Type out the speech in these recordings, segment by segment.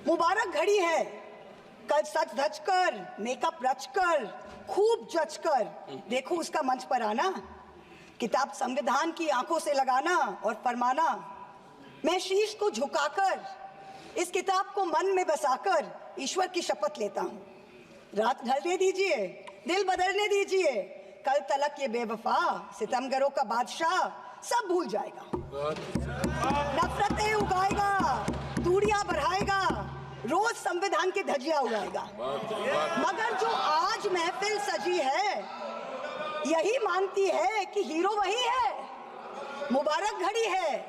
मुबारक घड़ी है, कल सच धज कर, मेकअप रच कर, खूब जच कर देखो उसका मंच पर आना, किताब संविधान की आंखों से लगाना और फरमाना, मैं शीश को झुकाकर इस किताब को मन में बसाकर ईश्वर की शपथ लेता हूँ। रात ढलने दीजिए, दिल बदलने दीजिए, कल तलक ये बेवफा सितमगरों का बादशाह सब भूल जाएगा, नफरतें उगाएगा, दूरियां बढ़ाएगा, रोज संविधान की धज्जियां उड़ाएगा। मगर जो आज महफिल सजी है यही मानती है कि हीरो वही है, मुबारक घड़ी है।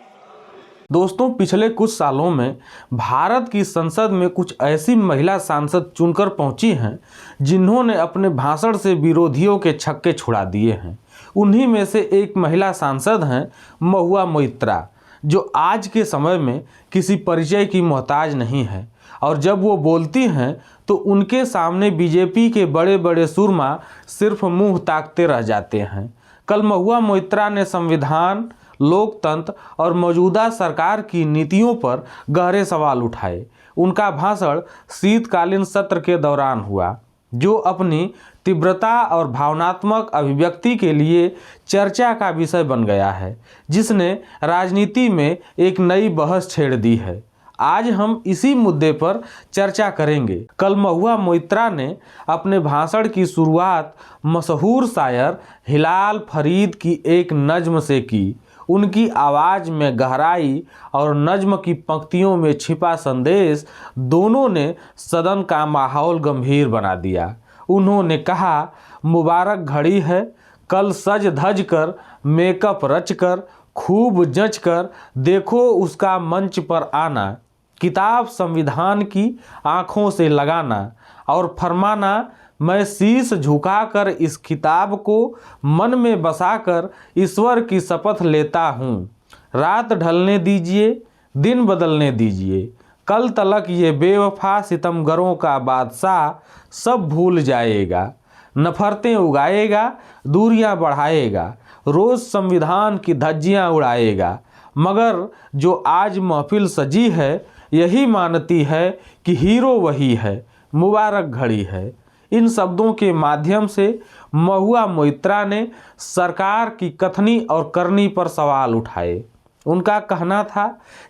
दोस्तों, पिछले कुछ सालों में भारत की संसद में कुछ ऐसी महिला सांसद चुनकर पहुंची हैं जिन्होंने अपने भाषण से विरोधियों के छक्के छुड़ा दिए हैं। उन्हीं में से एक महिला सांसद हैं महुआ मोइत्रा, जो आज के समय में किसी परिचय की मोहताज नहीं है, और जब वो बोलती हैं तो उनके सामने बीजेपी के बड़े बड़े सुरमा सिर्फ मुंह ताकते रह जाते हैं। कल महुआ मोइत्रा ने संविधान, लोकतंत्र और मौजूदा सरकार की नीतियों पर गहरे सवाल उठाए। उनका भाषण शीतकालीन सत्र के दौरान हुआ, जो अपनी तीव्रता और भावनात्मक अभिव्यक्ति के लिए चर्चा का विषय बन गया है, जिसने राजनीति में एक नई बहस छेड़ दी है। आज हम इसी मुद्दे पर चर्चा करेंगे। कल महुआ मोइत्रा ने अपने भाषण की शुरुआत मशहूर शायर हिलाल फरीद की एक नज्म से की। उनकी आवाज़ में गहराई और नज्म की पंक्तियों में छिपा संदेश दोनों ने सदन का माहौल गंभीर बना दिया। उन्होंने कहा, मुबारक घड़ी है, कल सज धज कर, मेकअप रच कर, खूब जच कर देखो उसका मंच पर आना, किताब संविधान की आँखों से लगाना और फरमाना, मैं शीश झुकाकर इस किताब को मन में बसाकर ईश्वर की शपथ लेता हूँ। रात ढलने दीजिए, दिन बदलने दीजिए, कल तलक ये बेवफा सितमगरों का बादशाह सब भूल जाएगा, नफरतें उगाएगा, दूरियां बढ़ाएगा, रोज़ संविधान की धज्जियां उड़ाएगा। मगर जो आज महफिल सजी है यही मानती है कि हीरो वही है, मुबारक घड़ी है। इन शब्दों के माध्यम से महुआ मोइत्रा ने सरकार की कथनी और करनी पर सवाल उठाए। उनका कहना था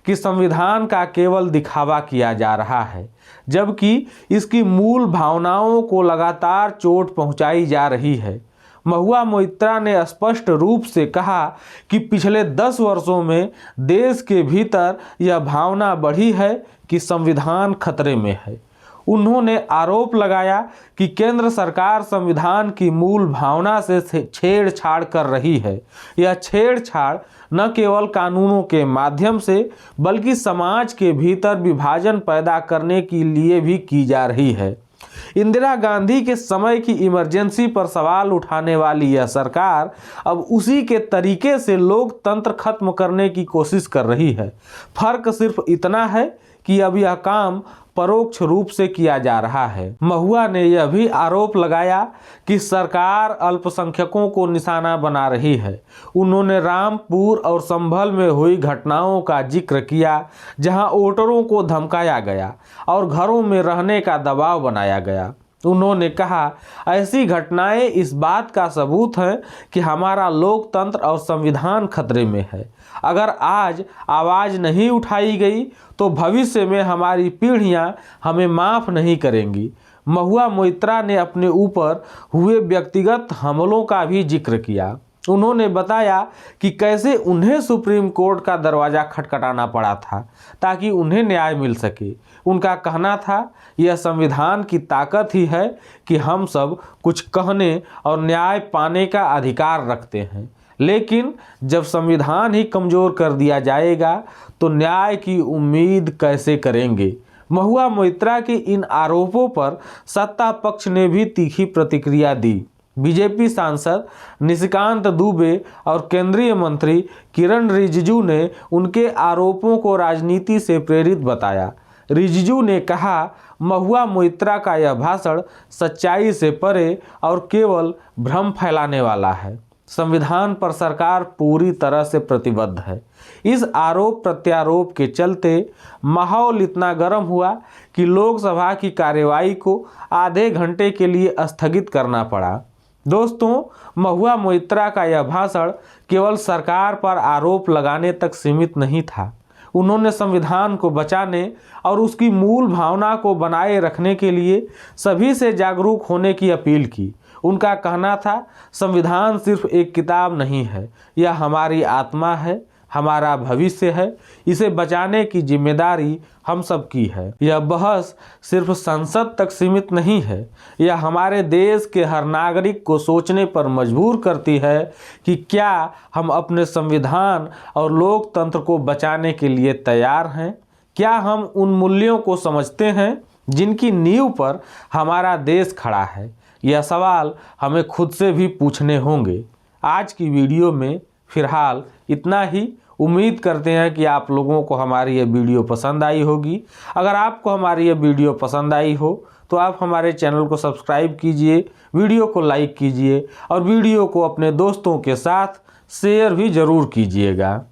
कि संविधान का केवल दिखावा किया जा रहा है, जबकि इसकी मूल भावनाओं को लगातार चोट पहुंचाई जा रही है। महुआ मोइत्रा ने स्पष्ट रूप से कहा कि पिछले 10 वर्षों में देश के भीतर यह भावना बढ़ी है कि संविधान खतरे में है। उन्होंने आरोप लगाया कि केंद्र सरकार संविधान की मूल भावना से छेड़छाड़ कर रही है। यह छेड़छाड़ न केवल कानूनों के माध्यम से बल्कि समाज के भीतर विभाजन पैदा करने के लिए भी की जा रही है। इंदिरा गांधी के समय की इमरजेंसी पर सवाल उठाने वाली यह सरकार अब उसी के तरीके से लोकतंत्र खत्म करने की कोशिश कर रही है। फर्क सिर्फ इतना है कि अब यह काम परोक्ष रूप से किया जा रहा है। महुआ ने यह भी आरोप लगाया कि सरकार अल्पसंख्यकों को निशाना बना रही है। उन्होंने रामपुर और संभल में हुई घटनाओं का जिक्र किया, जहां वोटरों को धमकाया गया और घरों में रहने का दबाव बनाया गया। उन्होंने कहा, ऐसी घटनाएं इस बात का सबूत है कि हमारा लोकतंत्र और संविधान खतरे में है। अगर आज आवाज़ नहीं उठाई गई तो भविष्य में हमारी पीढ़ियां हमें माफ़ नहीं करेंगी। महुआ मोइत्रा ने अपने ऊपर हुए व्यक्तिगत हमलों का भी जिक्र किया। उन्होंने बताया कि कैसे उन्हें सुप्रीम कोर्ट का दरवाज़ा खटखटाना पड़ा था ताकि उन्हें न्याय मिल सके। उनका कहना था, यह संविधान की ताकत ही है कि हम सब कुछ कहने और न्याय पाने का अधिकार रखते हैं, लेकिन जब संविधान ही कमज़ोर कर दिया जाएगा तो न्याय की उम्मीद कैसे करेंगे। महुआ मोइत्रा के इन आरोपों पर सत्ता पक्ष ने भी तीखी प्रतिक्रिया दी। बीजेपी सांसद निशिकांत दुबे और केंद्रीय मंत्री किरण रिजिजू ने उनके आरोपों को राजनीति से प्रेरित बताया। रिजिजू ने कहा, महुआ मोइत्रा का यह भाषण सच्चाई से परे और केवल भ्रम फैलाने वाला है। संविधान पर सरकार पूरी तरह से प्रतिबद्ध है। इस आरोप प्रत्यारोप के चलते माहौल इतना गर्म हुआ कि लोकसभा की कार्यवाही को आधे घंटे के लिए स्थगित करना पड़ा। दोस्तों, महुआ मोइत्रा का यह भाषण केवल सरकार पर आरोप लगाने तक सीमित नहीं था। उन्होंने संविधान को बचाने और उसकी मूल भावना को बनाए रखने के लिए सभी से जागरूक होने की अपील की। उनका कहना था, संविधान सिर्फ एक किताब नहीं है, यह हमारी आत्मा है, हमारा भविष्य है। इसे बचाने की जिम्मेदारी हम सब की है। यह बहस सिर्फ संसद तक सीमित नहीं है, यह हमारे देश के हर नागरिक को सोचने पर मजबूर करती है कि क्या हम अपने संविधान और लोकतंत्र को बचाने के लिए तैयार हैं। क्या हम उन मूल्यों को समझते हैं जिनकी नींव पर हमारा देश खड़ा है। यह सवाल हमें खुद से भी पूछने होंगे। आज की वीडियो में फिलहाल इतना ही। उम्मीद करते हैं कि आप लोगों को हमारी यह वीडियो पसंद आई होगी। अगर आपको हमारी यह वीडियो पसंद आई हो तो आप हमारे चैनल को सब्सक्राइब कीजिए, वीडियो को लाइक कीजिए और वीडियो को अपने दोस्तों के साथ शेयर भी ज़रूर कीजिएगा।